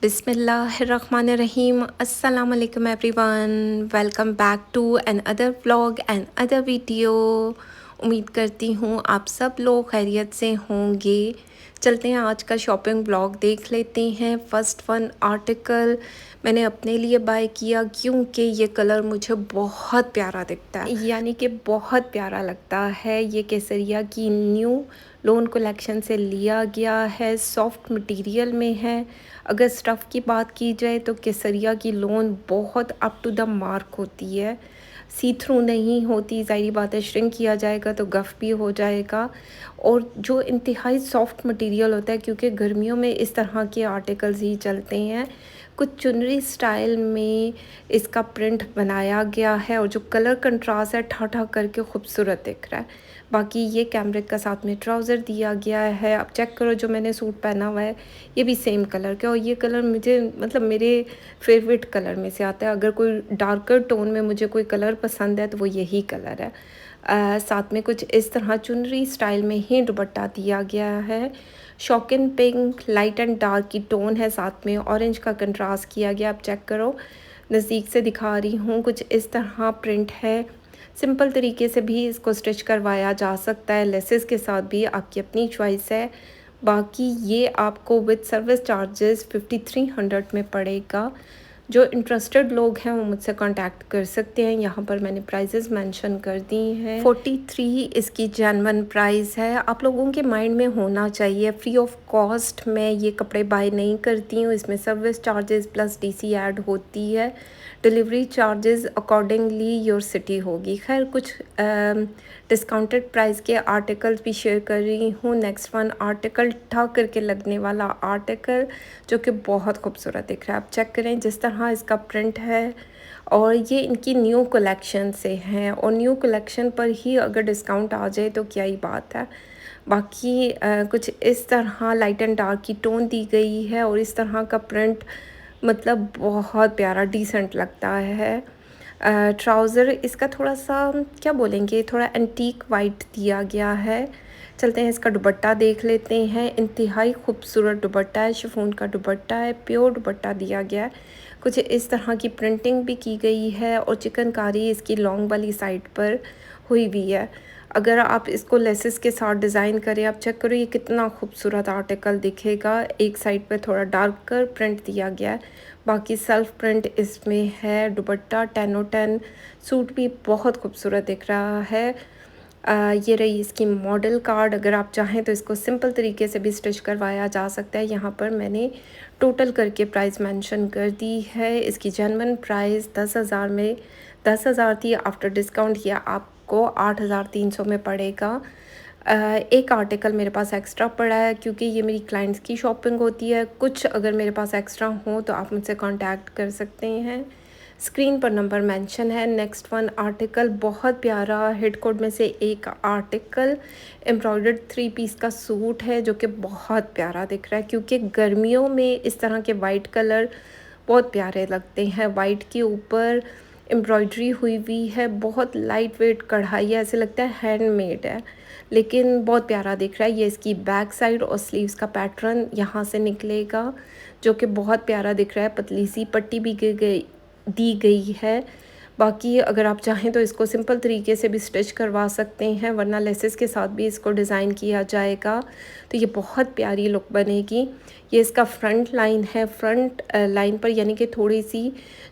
बिस्मिल्लाहिर्रहमानिर्रहीम अस्सलाम वालेकुम everyone. Welcome back to another vlog and other video. उम्मीद करती हूँ आप सब लोग खैरियत से होंगे। चलते हैं आज का शॉपिंग व्लॉग देख लेते हैं। फर्स्ट वन आर्टिकल मैंने अपने लिए बाय किया क्योंकि ये कलर मुझे बहुत प्यारा दिखता है, यानी कि बहुत प्यारा लगता है। ये केसरिया की न्यू लोन कलेक्शन से लिया गया है, सॉफ्ट मटेरियल में है। अगर स्टफ़ की बात की जाए तो केसरिया की लोन बहुत अप टू द मार्क होती है, सी थ्रू नहीं होती। ज़ाहिर बात है श्रिंक किया जाएगा तो गफ़ भी हो जाएगा। और जो इंतहाई सॉफ्ट मटेरियल होता है, क्योंकि गर्मियों में इस तरह के आर्टिकल्स ही चलते हैं। कुछ चुनरी स्टाइल में इसका प्रिंट बनाया गया है और जो कलर कंट्रास्ट है ठा करके खूबसूरत दिख रहा है। बाकी ये कैमरिक का साथ में ट्राउज़र दिया गया है। अब चेक करो, जो मैंने सूट पहना हुआ है ये भी सेम कलर का, और ये कलर मुझे मतलब मेरे फेवरेट कलर में से आता है। अगर कोई डार्कर टोन में मुझे कोई कलर पसंद है तो वो यही कलर है। साथ में कुछ इस तरह चुनरी स्टाइल में ही दुपट्टा दिया गया है। शॉकिन पिंक, लाइट एंड डार्क की टोन है, साथ में ऑरेंज का कंट्रास्ट किया गया। आप चेक करो, नज़दीक से दिखा रही हूँ। कुछ इस तरह प्रिंट है। सिंपल तरीके से भी इसको स्टिच करवाया जा सकता है, लेसेस के साथ भी, आपकी अपनी चॉइस है। बाकी ये आपको विद सर्विस चार्जेस 5300 में पड़ेगा। जो इंटरेस्टेड लोग हैं वो मुझसे कांटेक्ट कर सकते हैं। यहाँ पर मैंने प्राइजेस मेंशन कर दी हैं। 43 इसकी जेन्युइन प्राइस है। आप लोगों के माइंड में होना चाहिए फ्री ऑफ कॉस्ट मैं ये कपड़े बाय नहीं करती हूँ। इसमें service charges plus DC add होती है। Delivery charges accordingly your city होगी। खैर, कुछ डिस्काउंटेड प्राइस के आर्टिकल्स भी शेयर कर रही हूँ। नेक्स्ट वन आर्टिकल, ठा करके लगने वाला आर्टिकल जो कि बहुत खूबसूरत दिख रहा है। आप चेक करें जिस तरह इसका प्रिंट है, और ये इनकी न्यू कलेक्शन से हैं, और न्यू कलेक्शन पर ही अगर डिस्काउंट आ जाए तो क्या ही बात है। बाकी कुछ इस तरह लाइट एंड डार्क की टोन दी गई है, और इस तरह का प्रिंट मतलब बहुत प्यारा डिसेंट लगता है। ट्राउज़र इसका थोड़ा सा क्या बोलेंगे, थोड़ा एंटीक वाइट दिया गया है। चलते हैं इसका दुपट्टा देख लेते हैं। इंतहाई खूबसूरत दुपट्टा है, शिफॉन का दुपट्टा है, प्योर दुपट्टा दिया गया है। कुछ इस तरह की प्रिंटिंग भी की गई है, और चिकनकारी इसकी लॉन्ग वाली साइड पर हुई हुई है। अगर आप इसको लेसेस के साथ डिज़ाइन करें, आप चेक करो ये कितना खूबसूरत आर्टिकल दिखेगा। एक साइड पे थोड़ा डार्कर प्रिंट दिया गया है, बाकी सेल्फ प्रिंट इसमें है। दुपट्टा 10/10, सूट भी बहुत खूबसूरत दिख रहा है। ये रही इसकी मॉडल कार्ड। अगर आप चाहें तो इसको सिंपल तरीके से भी स्टिच करवाया जा सकता है। यहाँ पर मैंने टोटल करके प्राइस मेंशन कर दी है। इसकी जेन्युइन प्राइस 10,000 में 10,000 थी। आफ्टर डिस्काउंट ये आपको 8,300 में पड़ेगा। एक आर्टिकल मेरे पास एक्स्ट्रा पड़ा है क्योंकि ये मेरी क्लाइंट्स की शॉपिंग होती है। कुछ अगर मेरे पास एक्स्ट्रा हो तो आप मुझसे कांटेक्ट कर सकते हैं। स्क्रीन पर नंबर मेंशन है। नेक्स्ट वन आर्टिकल बहुत प्यारा, हिट कोड में से एक आर्टिकल एम्ब्रॉयडर्ड 3 पीस का सूट है जो कि बहुत प्यारा दिख रहा है, क्योंकि गर्मियों में इस तरह के वाइट कलर बहुत प्यारे लगते हैं। वाइट के ऊपर एम्ब्रॉयडरी हुई हुई है, बहुत लाइट वेट कढ़ाई है, ऐसे लगता है हैंडमेड है, लेकिन बहुत प्यारा दिख रहा है। ये इसकी बैक साइड और स्लीव्स का पैटर्न यहाँ से निकलेगा जो कि बहुत प्यारा दिख रहा है। पतली सी पट्टी भी दी गई है। बाकी अगर आप चाहें तो इसको सिंपल तरीके से भी स्टिच करवा सकते हैं, वरना लेसेस के साथ भी इसको डिज़ाइन किया जाएगा तो ये बहुत प्यारी लुक बनेगी। ये इसका फ्रंट लाइन है। फ्रंट लाइन पर यानी कि थोड़ी सी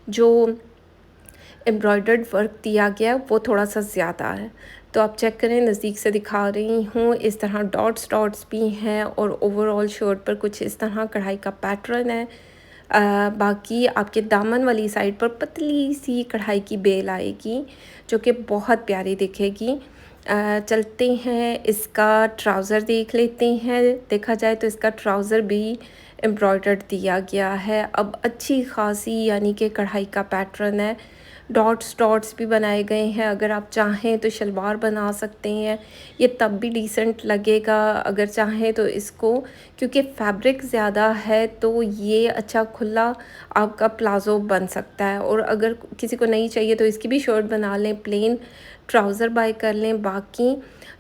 जो एम्ब्रॉयडर्ड वर्क दिया गया है वो थोड़ा सा ज़्यादा है। तो आप चेक करें, नज़दीक से दिखा रही हूँ। इस तरह डॉट्स भी हैं, और ओवरऑल शर्ट पर कुछ इस तरह कढ़ाई का पैटर्न है। बाकी आपके दामन वाली साइड पर पतली सी कढ़ाई की बेल आएगी जो कि बहुत प्यारी दिखेगी। चलते हैं इसका ट्राउज़र देख लेते हैं। देखा जाए तो इसका ट्राउज़र भी एम्ब्रॉयडर्ड दिया गया है। अब अच्छी खासी यानी कि कढ़ाई का पैटर्न है। डॉट्स भी बनाए गए हैं। अगर आप चाहें तो शलवार बना सकते हैं, ये तब भी डिसेंट लगेगा। अगर चाहें तो इसको, क्योंकि फैब्रिक ज़्यादा है तो ये अच्छा खुला आपका प्लाज़ो बन सकता है। और अगर किसी को नहीं चाहिए तो इसकी भी शर्ट बना लें प्लेन, ट्राउज़र बाय कर लें। बाकी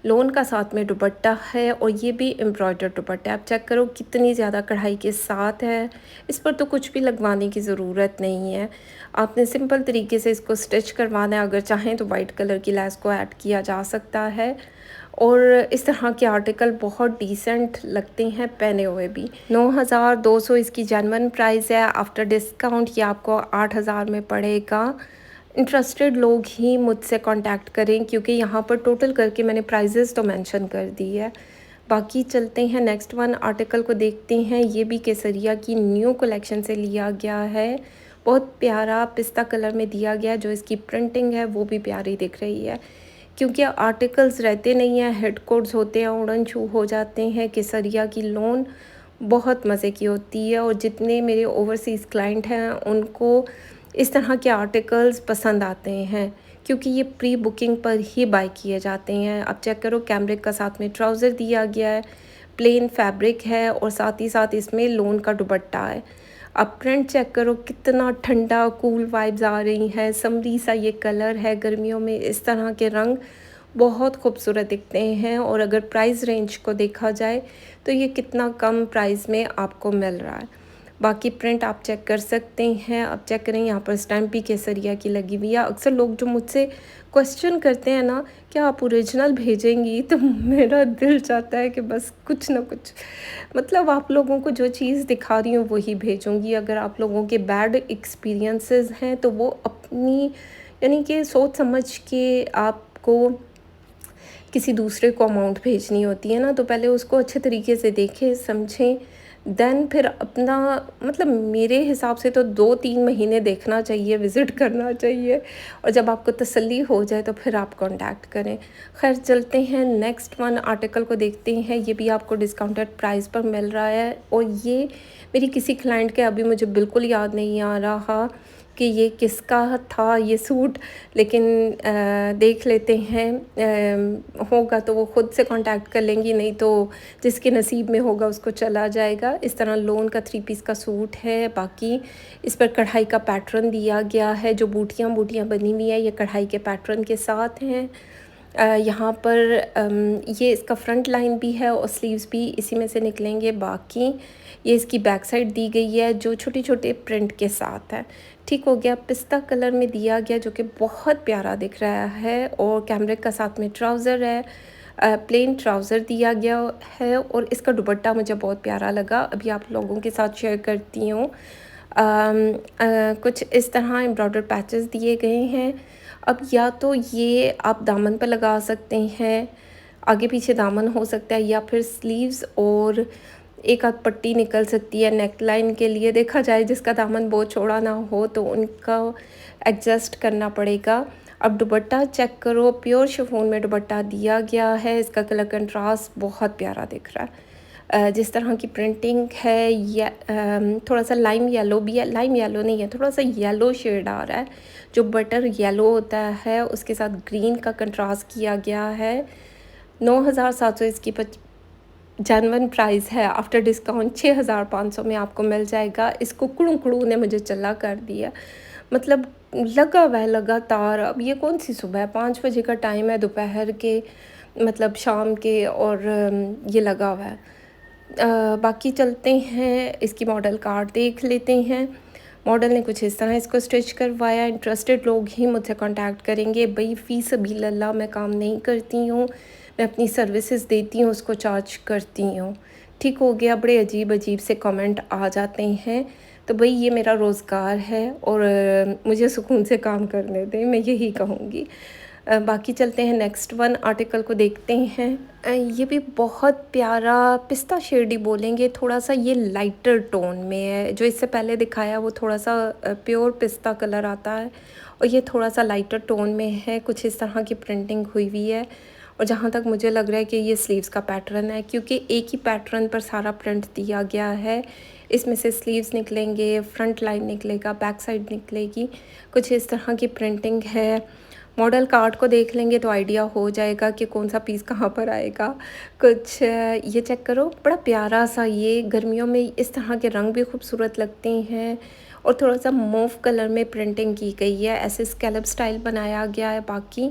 लोन का साथ में दुपट्टा है और ये भी एम्ब्रॉयडर्ड दुपट्टा है। आप चेक करो कितनी ज़्यादा कढ़ाई के साथ है। इस पर तो कुछ भी लगवाने की ज़रूरत नहीं है। आपने सिंपल तरीके से इसको स्टिच करवाना है। अगर चाहें तो वाइट कलर की लैस को ऐड किया जा सकता है। और इस तरह के आर्टिकल बहुत डिसेंट लगते हैं पहने हुए भी। 9200 इसकी जेन्युइन प्राइस है। आफ्टर डिस्काउंट ये आपको 8000 में पड़ेगा। इंटरेस्टेड लोग ही मुझसे कांटेक्ट करें, क्योंकि यहाँ पर टोटल करके मैंने प्राइजेस तो मेंशन कर दी है। बाकी चलते हैं नेक्स्ट वन आर्टिकल को देखते हैं। ये भी केसरिया की न्यू कलेक्शन से लिया गया है। बहुत प्यारा पिस्ता कलर में दिया गया है। जो इसकी प्रिंटिंग है वो भी प्यारी दिख रही है, क्योंकि आर्टिकल्स रहते नहीं हैं, हेड कोड्स होते हैं, उड़न छू हो जाते हैं। केसरिया की लोन बहुत मज़े की होती है और जितने मेरे ओवरसीज़ क्लाइंट हैं उनको इस तरह के आर्टिकल्स पसंद आते हैं, क्योंकि ये प्री बुकिंग पर ही बाय किए जाते हैं। अब चेक करो कैमरिक का साथ में ट्राउज़र दिया गया है, प्लेन फैब्रिक है और साथ ही साथ इसमें लोन का दुपट्टा है। अब प्रिंट चेक करो कितना ठंडा कूल वाइब्स आ रही हैं। समरी सा ये कलर है। गर्मियों में इस तरह के रंग बहुत खूबसूरत दिखते हैं। और अगर प्राइस रेंज को देखा जाए तो ये कितना कम प्राइस में आपको मिल रहा है। बाकी प्रिंट आप चेक कर सकते हैं। अब चेक करें, यहाँ पर स्टैम्प भी केसरिया की लगी हुई है। अक्सर लोग जो मुझसे क्वेश्चन करते हैं ना, क्या आप ओरिजिनल भेजेंगी, तो मेरा दिल चाहता है कि बस कुछ ना कुछ, मतलब आप लोगों को जो चीज़ दिखा रही हूँ वही भेजूँगी। अगर आप लोगों के बैड एक्सपीरियंसेस हैं तो वो अपनी यानी कि सोच समझ के आपको किसी दूसरे को अमाउंट भेजनी होती है ना, तो पहले उसको अच्छे तरीके से देखें समझें, देन फिर अपना, मतलब मेरे हिसाब से तो 2-3 महीने देखना चाहिए, विज़िट करना चाहिए, और जब आपको तसल्ली हो जाए तो फिर आप कांटेक्ट करें। खैर चलते हैं नेक्स्ट वन आर्टिकल को देखते हैं। ये भी आपको डिस्काउंटेड प्राइस पर मिल रहा है और ये मेरी किसी क्लाइंट के, अभी मुझे बिल्कुल याद नहीं आ रहा कि ये किसका था ये सूट, लेकिन देख लेते हैं। होगा तो वो ख़ुद से कांटेक्ट कर लेंगी, नहीं तो जिसके नसीब में होगा उसको चला जाएगा। इस तरह लोन का 3 पीस का सूट है। बाकी इस पर कढ़ाई का पैटर्न दिया गया है। जो बूटियाँ बूटियाँ बनी हुई है ये कढ़ाई के पैटर्न के साथ हैं। यहाँ पर ये इसका फ्रंट लाइन भी है और स्लीव्स भी इसी में से निकलेंगे। बाकी ये इसकी बैक साइड दी गई है जो छोटे छोटे प्रिंट के साथ है। ठीक हो गया। पिस्ता कलर में दिया गया जो कि बहुत प्यारा दिख रहा है। और कैमरिक का साथ में ट्राउज़र है, प्लेन ट्राउज़र दिया गया है और इसका दुपट्टा मुझे बहुत प्यारा लगा। अभी आप लोगों के साथ शेयर करती हूँ। कुछ इस तरह एम्ब्रॉयडर्ड पैचेस दिए गए हैं। अब या तो ये आप दामन पर लगा सकते हैं, आगे पीछे दामन हो सकता है, या फिर स्लीव्स और एक आध पट्टी निकल सकती है नेक लाइन के लिए। देखा जाए जिसका दामन बहुत चौड़ा ना हो तो उनका एडजस्ट करना पड़ेगा। अब दुपट्टा चेक करो, प्योर शिफॉन में दुपट्टा दिया गया है। इसका कलर कंट्रास्ट बहुत प्यारा दिख रहा है। जिस तरह की प्रिंटिंग है या थोड़ा सा लाइम येलो भी है, लाइम येलो नहीं है, थोड़ा सा येलो शेड आ रहा है। जो बटर येलो होता है उसके साथ ग्रीन का कंट्रास्ट किया गया है। 9700 इसकी जेन्युइन प्राइस है। आफ्टर डिस्काउंट 6500 में आपको मिल जाएगा। इसको कुड़ू ने मुझे चला कर दिया, मतलब लगा हुआ है लगातार। अब ये कौन सी सुबह है, 5 बजे का टाइम है दोपहर के, मतलब शाम के, और ये लगा हुआ है। बाकी चलते हैं इसकी मॉडल कार्ड देख लेते हैं। मॉडल ने कुछ इस तरह इसको स्टिच करवाया। इंटरेस्टेड लोग ही मुझसे कांटेक्ट करेंगे। भाई फ़ी सबीलिल्लाह मैं काम नहीं करती हूँ, मैं अपनी सर्विसेज देती हूँ, उसको चार्ज करती हूँ। ठीक हो गया। बड़े अजीब अजीब से कमेंट आ जाते हैं, तो भाई ये मेरा रोज़गार है और मुझे सुकून से काम करने दें, मैं यही कहूँगी। बाकी चलते हैं नेक्स्ट वन आर्टिकल को देखते हैं। ये भी बहुत प्यारा पिस्ता शेड ही बोलेंगे, थोड़ा सा ये लाइटर टोन में है। जो इससे पहले दिखाया वो थोड़ा सा प्योर पिस्ता कलर आता है और ये थोड़ा सा लाइटर टोन में है। कुछ इस तरह की प्रिंटिंग हुई हुई है और जहाँ तक मुझे लग रहा है कि ये स्लीव्स का पैटर्न है, क्योंकि एक ही पैटर्न पर सारा प्रिंट दिया गया है। इसमें से स्लीव्स निकलेंगे, फ्रंट लाइन निकलेगा, बैक साइड निकलेगी। कुछ इस तरह की प्रिंटिंग है। मॉडल कार्ड को देख लेंगे तो आइडिया हो जाएगा कि कौन सा पीस कहाँ पर आएगा। कुछ ये चेक करो, बड़ा प्यारा सा, ये गर्मियों में इस तरह के रंग भी खूबसूरत लगते हैं। और थोड़ा सा मूव कलर में प्रिंटिंग की गई है, ऐसे स्कैलप स्टाइल बनाया गया है। बाकी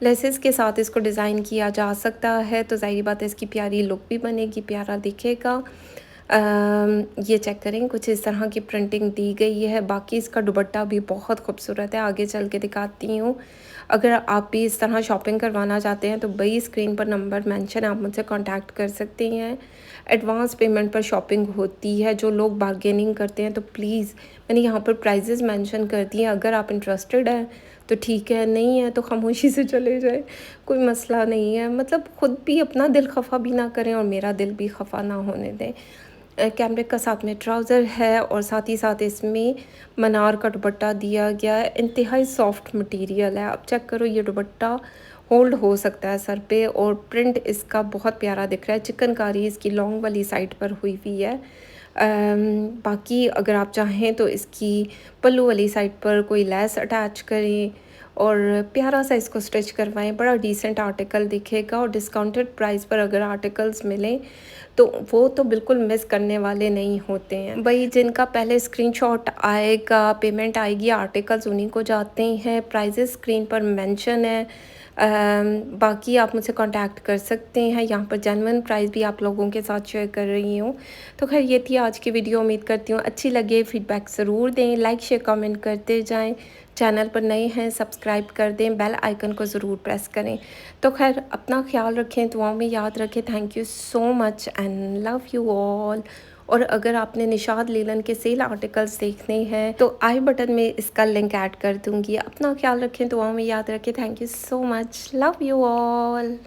लेसेस के साथ इसको डिज़ाइन किया जा सकता है, तो ज़ाहिर बात है इसकी प्यारी लुक भी बनेगी, प्यारा दिखेगा। ये चेक करें, कुछ इस तरह की प्रिंटिंग दी गई है। बाकी इसका दुपट्टा भी बहुत खूबसूरत है, आगे चल के दिखाती हूँ। अगर आप भी इस तरह शॉपिंग करवाना चाहते हैं तो वही स्क्रीन पर नंबर मेंशन है, आप मुझसे कांटेक्ट कर सकते हैं। एडवांस पेमेंट पर शॉपिंग होती है। जो लोग बार्गेनिंग करते हैं तो प्लीज़, मैंने यहाँ पर प्राइजेज़ मेंशन कर दिए, अगर आप इंटरेस्टेड हैं तो ठीक है, नहीं है तो खामोशी से चले जाएँ, कोई मसला नहीं है। मतलब खुद भी अपना दिल खफा भी ना करें और मेरा दिल भी खफा ना होने दें। कैमरिक का साथ में ट्राउज़र है और साथ ही साथ इसमें मनार का दुपट्टा दिया गया है। इंतहाई सॉफ्ट मटेरियल है। आप चेक करो, ये दुपट्टा होल्ड हो सकता है सर पे और प्रिंट इसका बहुत प्यारा दिख रहा है। चिकनकारी इसकी लॉन्ग वाली साइड पर हुई हुई है। बाकी अगर आप चाहें तो इसकी पल्लू वाली साइड पर कोई लेस अटैच करें और प्यारा सा इसको स्टिच करवाएं, बड़ा डिसेंट आर्टिकल दिखेगा। और डिस्काउंटेड प्राइस पर अगर आर्टिकल्स मिलें तो वो तो बिल्कुल मिस करने वाले नहीं होते हैं। वही जिनका पहले स्क्रीनशॉट आएगा, पेमेंट आएगी, आर्टिकल्स उन्हीं को जाते हैं। प्राइजेस स्क्रीन पर मेंशन है। बाकी आप मुझसे कांटेक्ट कर सकते हैं। यहाँ पर जेन्युइन प्राइस भी आप लोगों के साथ शेयर कर रही हूँ। तो खैर ये थी आज की वीडियो। उम्मीद करती हूँ अच्छी लगे। फीडबैक ज़रूर दें, लाइक शेयर कमेंट करते जाएं। चैनल पर नए हैं सब्सक्राइब कर दें, बेल आइकन को ज़रूर प्रेस करें। तो खैर अपना ख्याल रखें, दुआओं में याद रखें। Thank you so much and love you all. और अगर आपने निशाद लीलन के सेल आर्टिकल्स देखने हैं तो आई बटन में इसका लिंक ऐड कर दूँगी। अपना ख्याल रखें, दुआओं में याद रखें। Thank you so much, love you all.